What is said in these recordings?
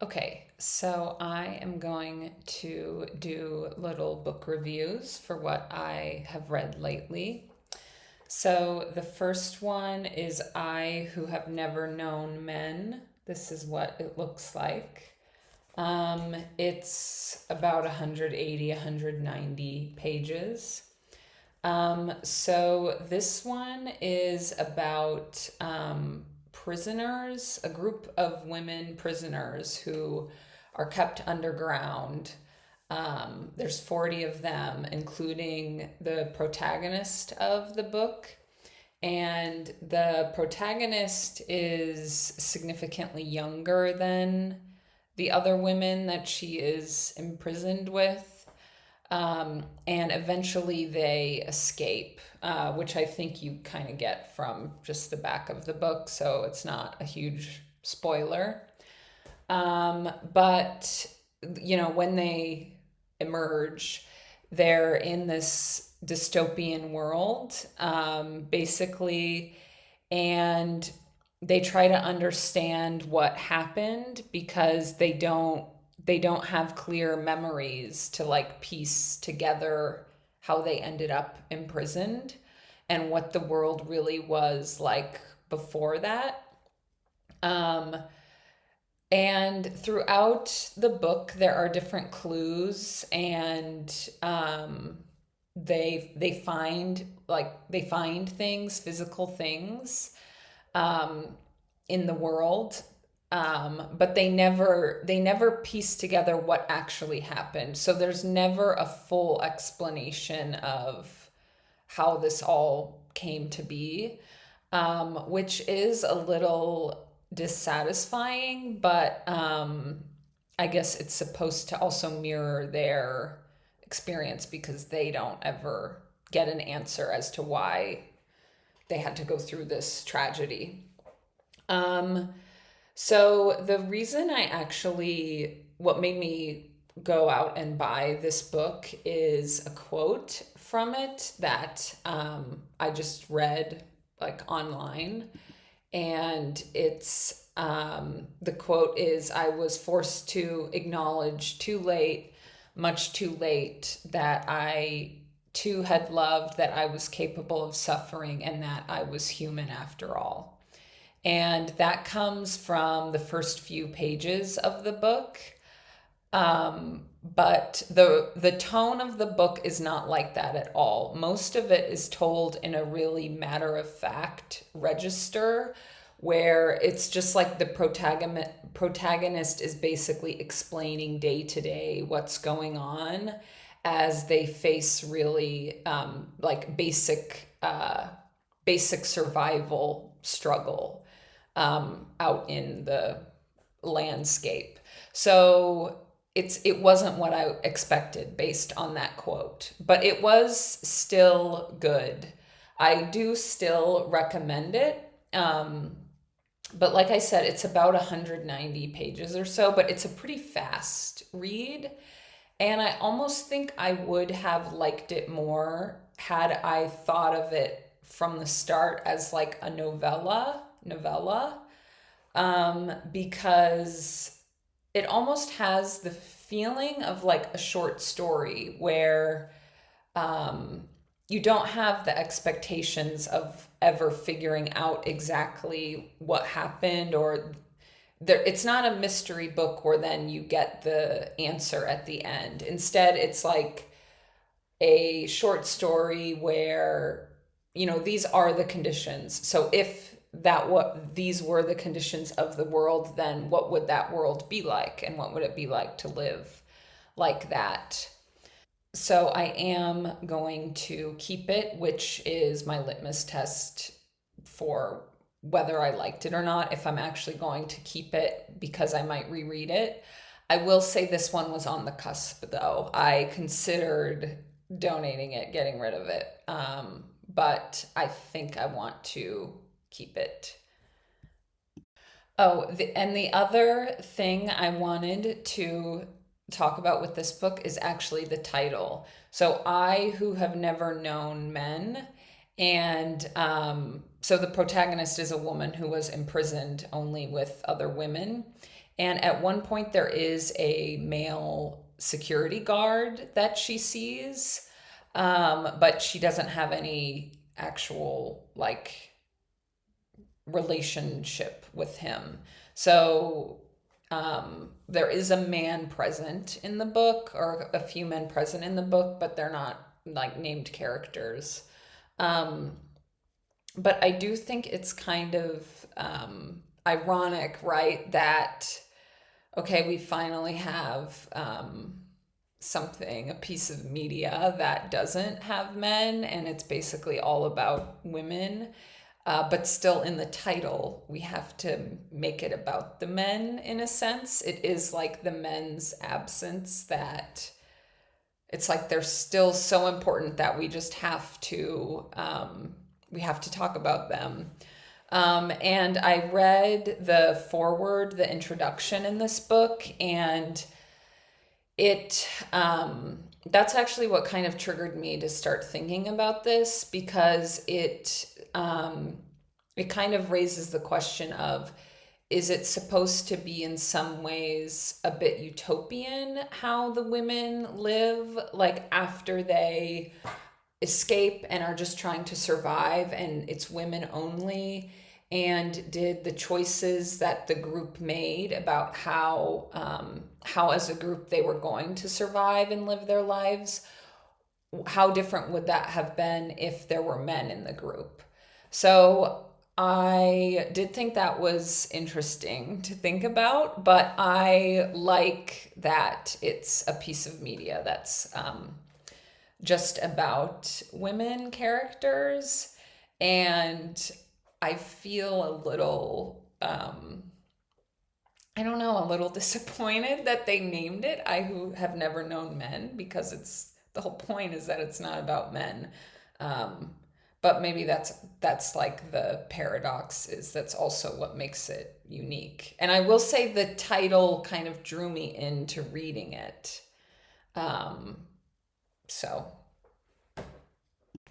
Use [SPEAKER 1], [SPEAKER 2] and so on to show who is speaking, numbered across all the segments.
[SPEAKER 1] Okay, so I am going to do little book reviews for what I have read lately. So the first one is I Who Have Never Known Men. This is what it looks like. It's about 180, 190 pages. So this one is about prisoners, a group of women prisoners who are kept underground. There's 40 of them, including the protagonist of the book. And the protagonist is significantly younger than the other women that she is imprisoned with. And eventually they escape, which I think you kind of get from just the back of the book, so it's not a huge spoiler. But, when they emerge, they're in this dystopian world, basically, and they try to understand what happened because they don't have clear memories to like piece together how they ended up imprisoned and what the world really was like before that. Um, and throughout the book, there are different clues, and they find things, physical things, um, in the world, but they never piece together what actually happened. So there's never a full explanation of how this all came to be, which is a little dissatisfying, but I guess it's supposed to also mirror their experience because they don't ever get an answer as to why they had to go through this tragedy. Um, so the reason what made me go out and buy this book is a quote from it that I just read like online. And the quote is, I was forced to acknowledge too late, much too late, that I too had loved, that I was capable of suffering, and that I was human after all. And that comes from the first few pages of the book. But the tone of the book is not like that at all. Most of it is told in a really matter of fact register where it's just like the protagonist is basically explaining day to day what's going on as they face really like basic survival struggle out in the landscape. So it wasn't what I expected based on that quote, but it was still good. I do still recommend it. But like I said, it's about 190 pages or so, but it's a pretty fast read. And I almost think I would have liked it more had I thought of it from the start as like a novella, because it almost has the feeling of like a short story where you don't have the expectations of ever figuring out exactly what happened, or it's not a mystery book where then you get the answer at the end. Instead, it's like a short story where these are the conditions. So if that what these were the conditions of the world, then what would that world be like, and what would it be like to live like that? So I am going to keep it, which is my litmus test for whether I liked it or not, if I'm actually going to keep it, because I might reread it. I will say this one was on the cusp, though. I considered donating it, getting rid of it, but I think I want to keep it. Oh, and the other thing I wanted to talk about with this book is actually the title. So, I Who Have Never Known Men. And so the protagonist is a woman who was imprisoned only with other women. And at one point, there is a male security guard that she sees, but she doesn't have any actual like relationship with him. So there is a man present in the book, or a few men present in the book, but they're not like named characters. Um, but I do think it's kind of ironic, right? That, okay, we finally have something, a piece of media that doesn't have men, and it's basically all about women. But still, in the title, we have to make it about the men in a sense. It is like the men's absence that it's like they're still so important that we just we have to talk about them. And I read the foreword, the introduction in this book, and it that's actually what kind of triggered me to start thinking about this, because it kind of raises the question of, is it supposed to be in some ways a bit utopian how the women live, like after they escape and are just trying to survive, and it's women only? And did the choices that the group made about how as a group they were going to survive and live their lives, how different would that have been if there were men in the group? So I did think that was interesting to think about, but I like that it's a piece of media that's just about women characters. And I feel a little, I don't know, a little disappointed that they named it I Who Have Never Known Men, because the whole point is that it's not about men. But maybe that's like the paradox, is that's also what makes it unique. And I will say the title kind of drew me into reading it. So,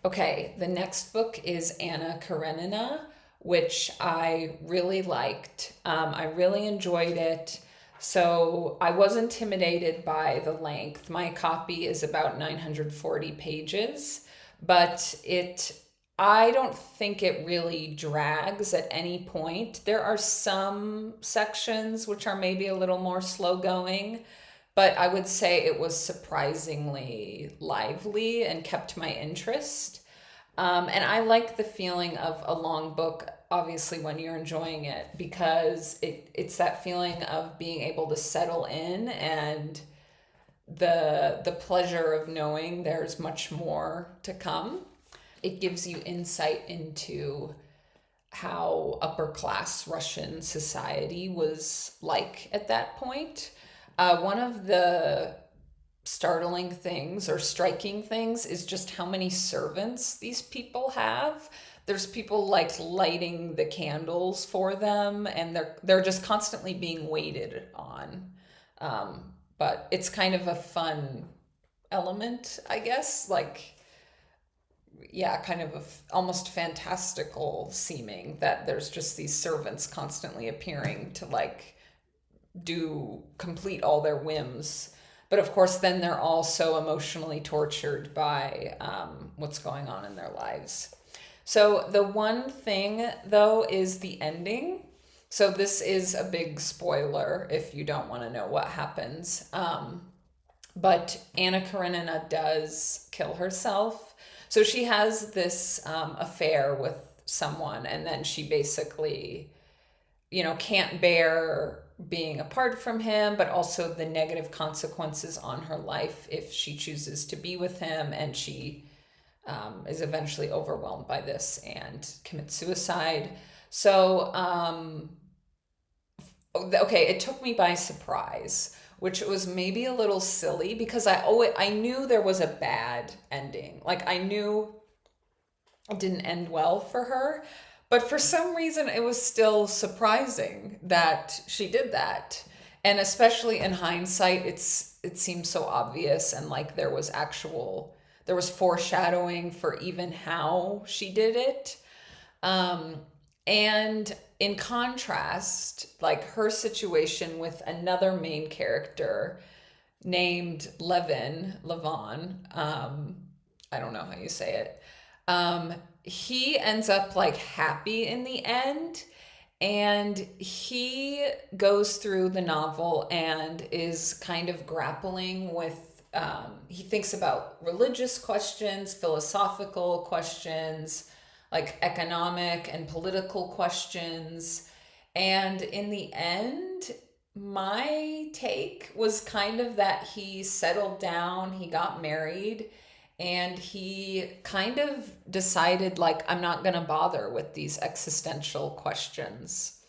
[SPEAKER 1] okay, the next book is Anna Karenina, which I really liked. I really enjoyed it. So I was intimidated by the length. My copy is about 940 pages, but I don't think it really drags at any point. There are some sections which are maybe a little more slow going, but I would say it was surprisingly lively and kept my interest. And I like the feeling of a long book, obviously, when you're enjoying it, because it's that feeling of being able to settle in, and the pleasure of knowing there's much more to come. It gives you insight into how upper class Russian society was like at that point. One of the startling things or striking things is just how many servants these people have. There's people like lighting the candles for them, and they're just constantly being waited on. But it's kind of a fun element, I guess, like, yeah, kind of almost fantastical seeming that there's just these servants constantly appearing to like complete all their whims. But of course, then they're all so emotionally tortured by what's going on in their lives. So the one thing, though, is the ending. So this is a big spoiler if you don't want to know what happens. But Anna Karenina does kill herself. So she has this affair with someone, and then she basically, can't bear being apart from him, but also the negative consequences on her life if she chooses to be with him, and she is eventually overwhelmed by this and commits suicide. So, okay, it took me by surprise, which was maybe a little silly, because I knew there was a bad ending. Like, I knew it didn't end well for her, but for some reason it was still surprising that she did that. And especially in hindsight, it seems so obvious, and like there was foreshadowing for even how she did it. And in contrast, like her situation with another main character named Levon, I don't know how you say it. He ends up like happy in the end, and he goes through the novel and is kind of grappling with, he thinks about religious questions, philosophical questions, like economic and political questions. And in the end, my take was kind of that he settled down, he got married, and he kind of decided, like, I'm not going to bother with these existential questions,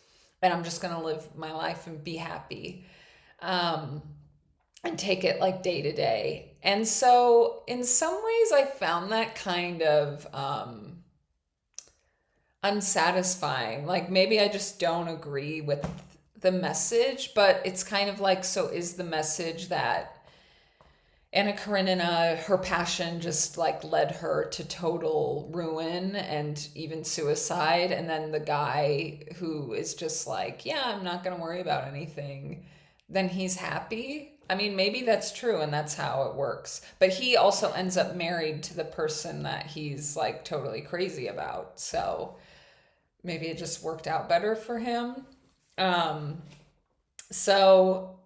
[SPEAKER 1] and I'm just going to live my life and be happy, um, and take it like day to day. And so, in some ways, I found that kind of unsatisfying. Like, maybe I just don't agree with the message, but it's kind of like, so is the message that Anna Karenina, her passion just like led her to total ruin and even suicide. And then the guy who is just like, yeah, I'm not going to worry about anything, then he's happy. I mean, maybe that's true and that's how it works. But he also ends up married to the person that he's like totally crazy about. So maybe it just worked out better for him. So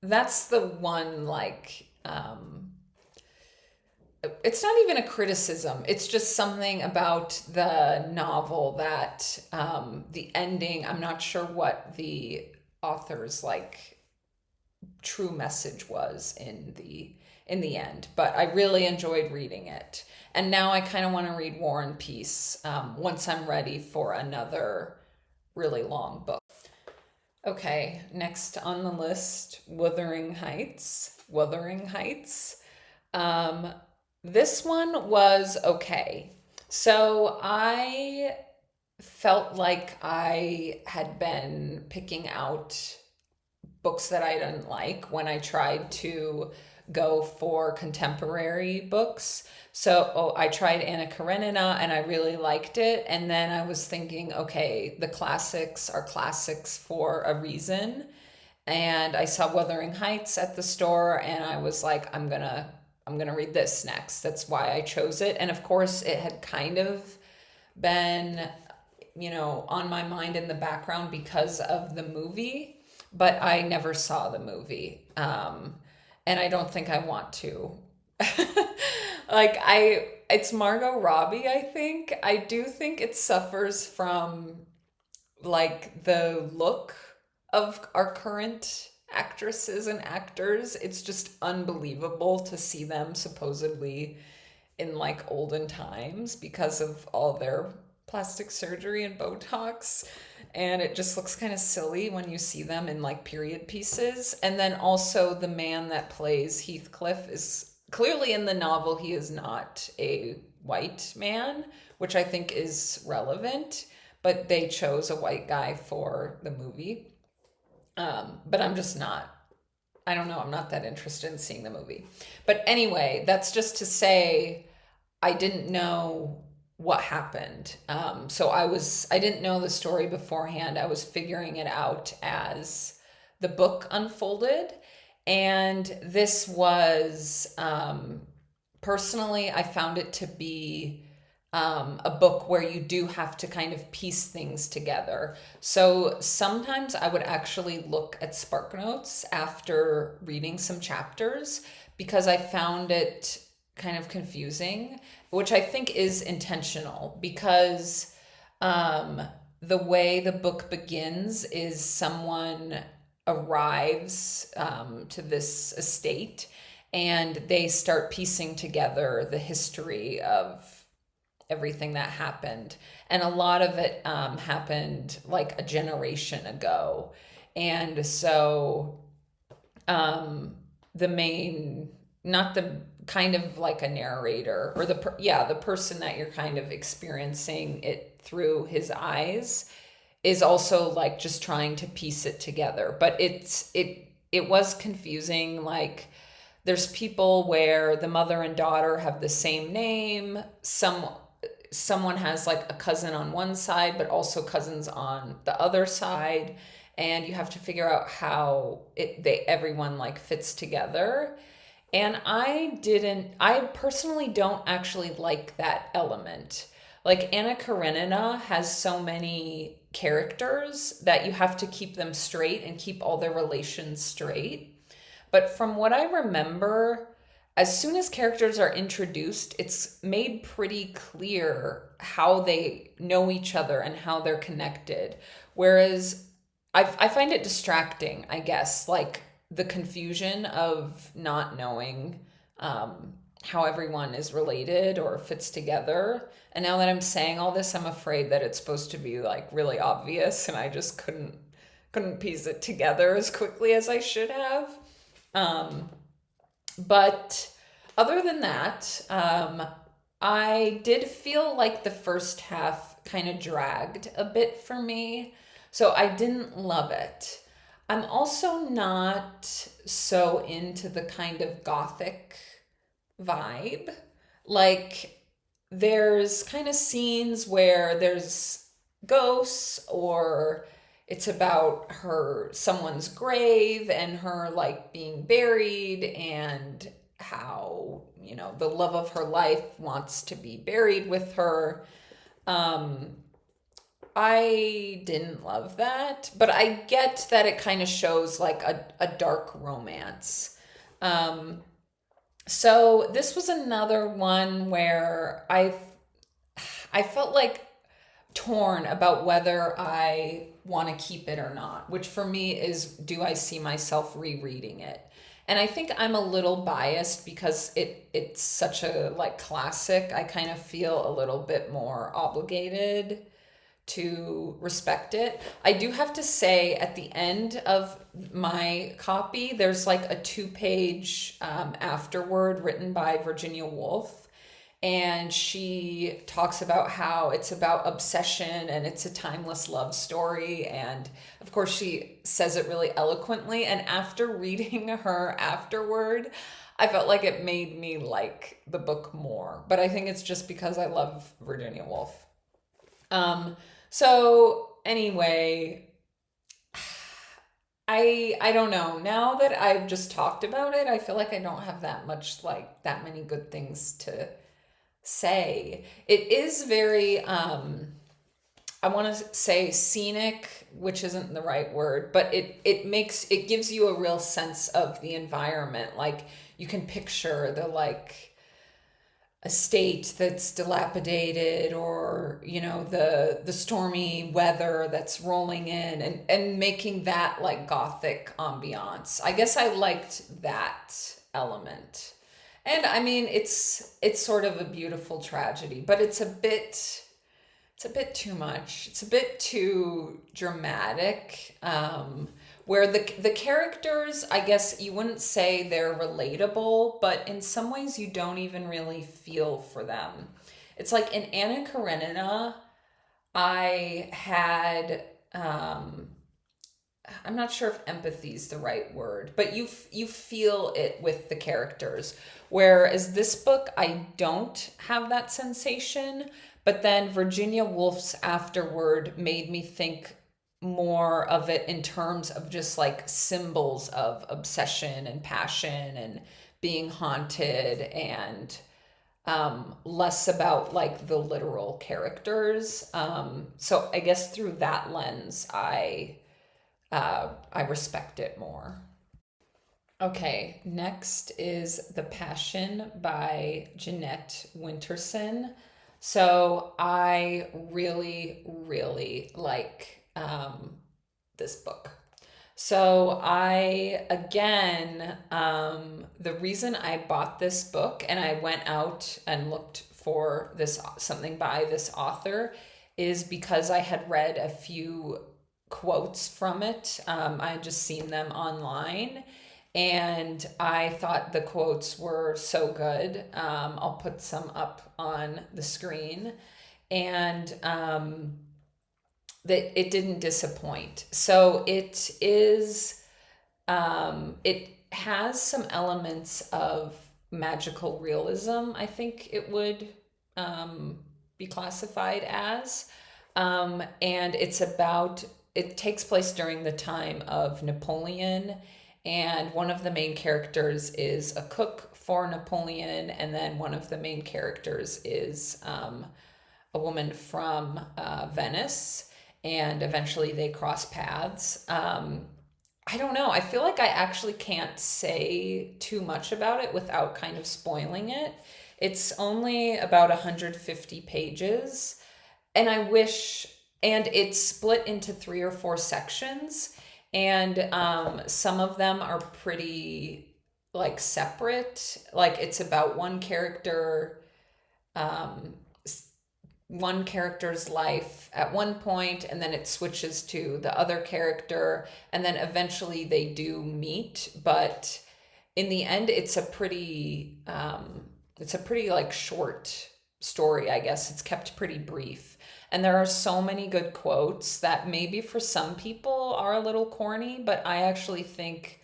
[SPEAKER 1] that's the one, like, it's not even a criticism. It's just something about the novel that, the ending, I'm not sure what the author's like true message was in the end, but I really enjoyed reading it. And now I kind of want to read War and Peace, once I'm ready for another really long book. Okay, next on the list, Wuthering Heights. Wuthering Heights. This one was okay. So I felt like I had been picking out books that I didn't like when I tried to go for contemporary books. So I tried Anna Karenina and I really liked it. And then I was thinking, okay, the classics are classics for a reason. And I saw Wuthering Heights at the store and I was like, I'm gonna read this next. That's why I chose it. And of course it had kind of been, on my mind in the background because of the movie, but I never saw the movie. And I don't think I want to. It's Margot Robbie, I think. I do think it suffers from like the look of our current actresses and actors. It's just unbelievable to see them supposedly in like olden times because of all their plastic surgery and Botox. And it just looks kind of silly when you see them in like period pieces. And then also the man that plays Heathcliff is clearly in the novel, he is not a white man, which I think is relevant, but they chose a white guy for the movie. But I'm just not, I don't know, I'm not that interested in seeing the movie. But anyway, that's just to say I didn't know what happened. So I didn't know the story beforehand. I was figuring it out as the book unfolded. And this was, personally, I found it to be a book where you do have to kind of piece things together. So sometimes I would actually look at SparkNotes after reading some chapters because I found it kind of confusing, which I think is intentional because the way the book begins is someone arrives to this estate and they start piecing together the history of everything that happened. And a lot of it happened like a generation ago. And so the main, not the kind of like a narrator or the person that you're kind of experiencing it through his eyes is also like just trying to piece it together. But it was confusing. Like there's people where the mother and daughter have the same name. Some someone has like a cousin on one side, but also cousins on the other side, and you have to figure out how everyone like fits together. And I personally don't actually like that element. Like Anna Karenina has so many characters that you have to keep them straight and keep all their relations straight. But from what I remember, as soon as characters are introduced, it's made pretty clear how they know each other and how they're connected. Whereas I find it distracting, I guess, like the confusion of not knowing how everyone is related or fits together. And now that I'm saying all this, I'm afraid that it's supposed to be like really obvious, and I just couldn't piece it together as quickly as I should have. Um, but other than that, I did feel like the first half kind of dragged a bit for me. So I didn't love it. I'm also not so into the kind of gothic vibe. Like, there's kind of scenes where there's ghosts, or it's about someone's grave and her like being buried, and how, the love of her life wants to be buried with her. Um, I didn't love that, but I get that it kind of shows like a dark romance. Um, so this was another one where I felt like torn about whether I want to keep it or not, which for me is, do I see myself rereading it? And I think I'm a little biased because it's such a like classic. I kind of feel a little bit more obligated to respect it. I do have to say, at the end of my copy, there's like a 2-page afterword written by Virginia Woolf. And she talks about how it's about obsession and it's a timeless love story. And of course, she says it really eloquently. And after reading her afterword, I felt like it made me like the book more. But I think it's just because I love Virginia Woolf. So anyway, I don't know. Now that I've just talked about it, I feel like I don't have that many good things to say. It is very I want to say scenic, which isn't the right word, but it gives you a real sense of the environment. Like, you can picture the like estate that's dilapidated, or the stormy weather that's rolling in, and making that like gothic ambiance. I guess I liked that element. And I mean, it's sort of a beautiful tragedy, but it's a bit too much. It's a bit too dramatic. Where the characters, I guess you wouldn't say they're relatable, but in some ways you don't even really feel for them. It's like in Anna Karenina, I had I'm not sure if empathy is the right word, but you feel it with the characters. Whereas this book, I don't have that sensation. But then Virginia Woolf's afterword made me think more of it in terms of just like symbols of obsession and passion and being haunted, and less about like the literal characters. So I guess through that lens, I respect it more. Okay, next is The Passion by Jeanette Winterson. So I really, really like this book. So the reason I bought this book and I went out and looked for something by this author is because I had read a few quotes from it. I had just seen them online, and I thought the quotes were so good. I'll put some up on the screen, and that it didn't disappoint. So it has some elements of magical realism. I think it would be classified as. And it takes place during the time of Napoleon. And one of the main characters is a cook for Napoleon. And then one of the main characters is a woman from Venice. And eventually they cross paths. I don't know. I feel like I actually can't say too much about it without kind of spoiling it. It's only about 150 pages, and and it's split into 3 or 4 sections, and some of them are pretty like separate. Like it's about um, one character's life at one point, and then it switches to the other character, and then eventually they do meet. But in the end, it's a pretty like short story, I guess. It's kept pretty brief, and there are so many good quotes that maybe for some people are a little corny, but I actually think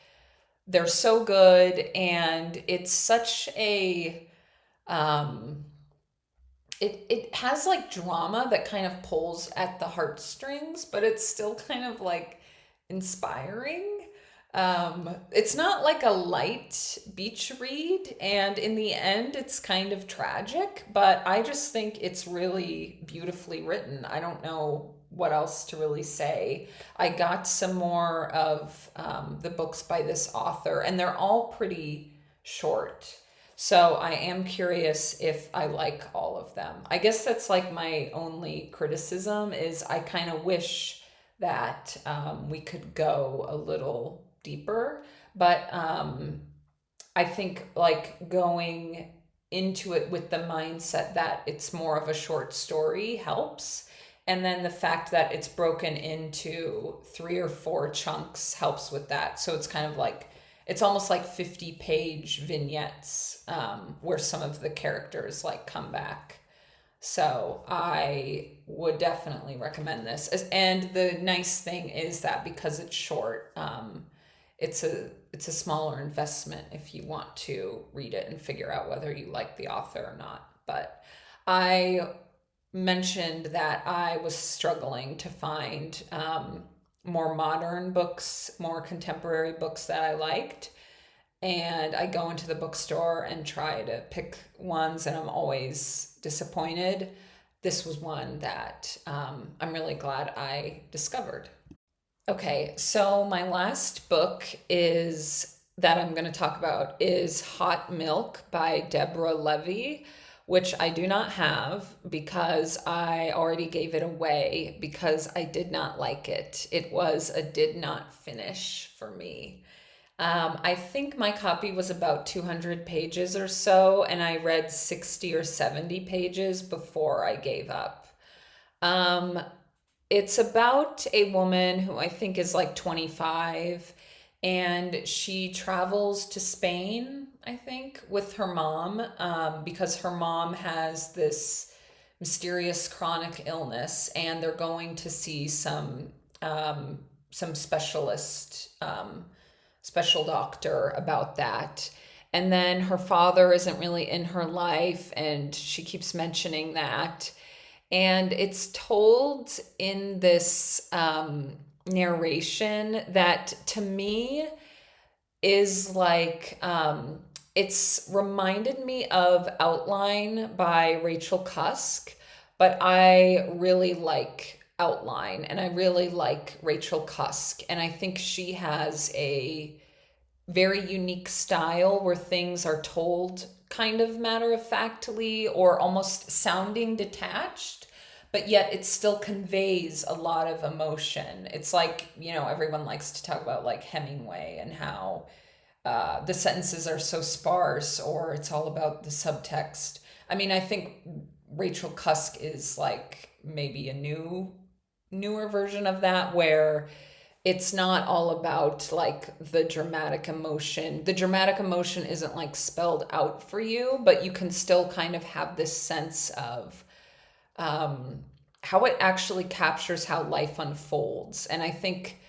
[SPEAKER 1] they're so good, and it's such a um it has like drama that kind of pulls at the heartstrings, but it's still kind of like inspiring. It's not like a light beach read, and in the end, it's kind of tragic, but I just think it's really beautifully written. I don't know what else to really say. I got some more of the books by this author, and they're all pretty short. So I am curious if I like all of them. I guess that's like my only criticism is I kind of wish that we could go a little deeper, but I think like going into it with the mindset that it's more of a short story helps. And then the fact that it's broken into 3 or 4 chunks helps with that. So it's kind of like, it's almost like 50-page vignettes where some of the characters like come back. So I would definitely recommend this. And the nice thing is that because it's short, it's a smaller investment if you want to read it and figure out whether you like the author or not. But I mentioned that I was struggling to find more modern books, more contemporary books that I liked. And I go into the bookstore and try to pick ones, and I'm always disappointed. This was one that I'm really glad I discovered. Okay, so my last book is that I'm going to talk about is Hot Milk by Deborah Levy, which I do not have because I already gave it away because I did not like it. It was a did not finish for me. I think my copy was about 200 pages or so, and I read 60 or 70 pages before I gave up. Um, it's about a woman who I think is like 25, and she travels to Spain, I think, with her mom because her mom has this mysterious chronic illness, and they're going to see some special doctor about that. And then her father isn't really in her life, and she keeps mentioning that. And it's told in this narration that to me is like, it's reminded me of Outline by Rachel Cusk, but I really like Outline and I really like Rachel Cusk. And I think she has a very unique style where things are told kind of matter of factly or almost sounding detached, but yet it still conveys a lot of emotion. It's like, everyone likes to talk about like Hemingway and how the sentences are so sparse or it's all about the subtext. I mean, I think Rachel Cusk is like maybe a newer version of that where it's not all about like the dramatic emotion. The dramatic emotion isn't like spelled out for you, but you can still kind of have this sense of how it actually captures how life unfolds. And I think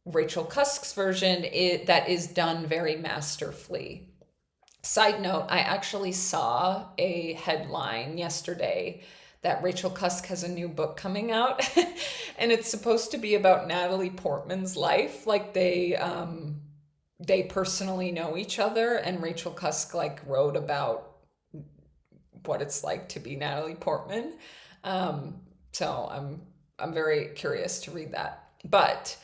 [SPEAKER 1] Rachel Cusk's version that is done very masterfully. Side note, I actually saw a headline yesterday that Rachel Cusk has a new book coming out, and it's supposed to be about Natalie Portman's life. Like they personally know each other, and Rachel Cusk like wrote about what it's like to be Natalie Portman. So I'm very curious to read that. But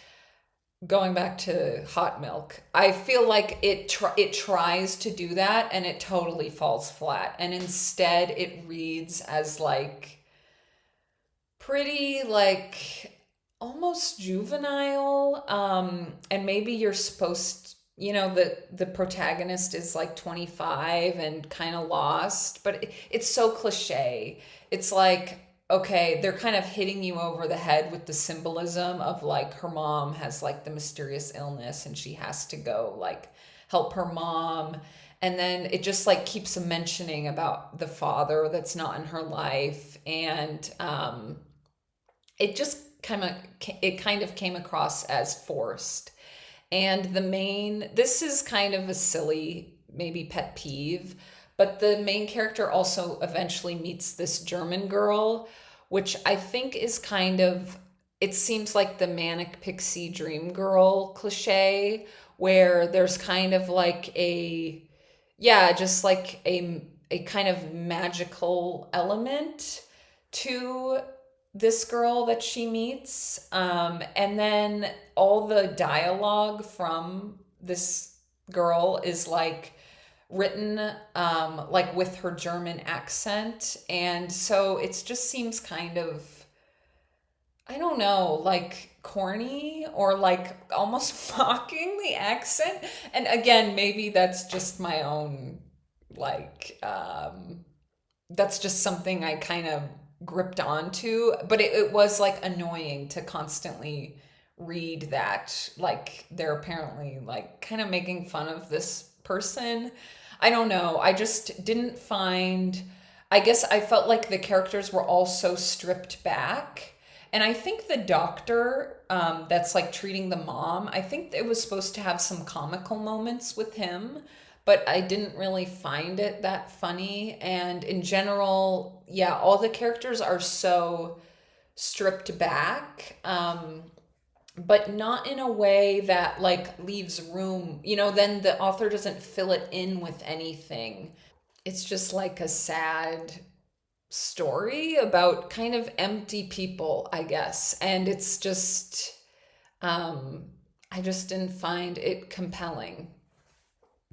[SPEAKER 1] going back to Hot Milk, I feel like it tries to do that and it totally falls flat. And instead, it reads as like pretty like almost juvenile. And maybe you're supposed, the protagonist is like 25 and kind of lost, but it's so cliche. It's like, okay, they're kind of hitting you over the head with the symbolism of like her mom has like the mysterious illness and she has to go like help her mom. And then it just like keeps mentioning about the father that's not in her life. And it just kind of came across as forced. And this is kind of a silly, maybe pet peeve, but the main character also eventually meets this German girl, which I think is it seems like the manic pixie dream girl cliche, where there's kind of like just like a kind of magical element to this girl that she meets. And then all the dialogue from this girl is like written like with her German accent. And so it just seems kind of, I don't know, like corny or like almost mocking the accent. And again, maybe that's just my own, like, that's just something I kind of gripped onto, but it was like annoying to constantly read that. Like they're apparently like kind of making fun of this person. I don't know. I just didn't find, I guess I felt like the characters were all so stripped back. And I think the doctor that's like treating the mom, I think it was supposed to have some comical moments with him, but I didn't really find it that funny. And in general, yeah, all the characters are so stripped back, but not in a way that like leaves room, then the author doesn't fill it in with anything. It's just like a sad story about kind of empty people, I guess. And it's just, I just didn't find it compelling.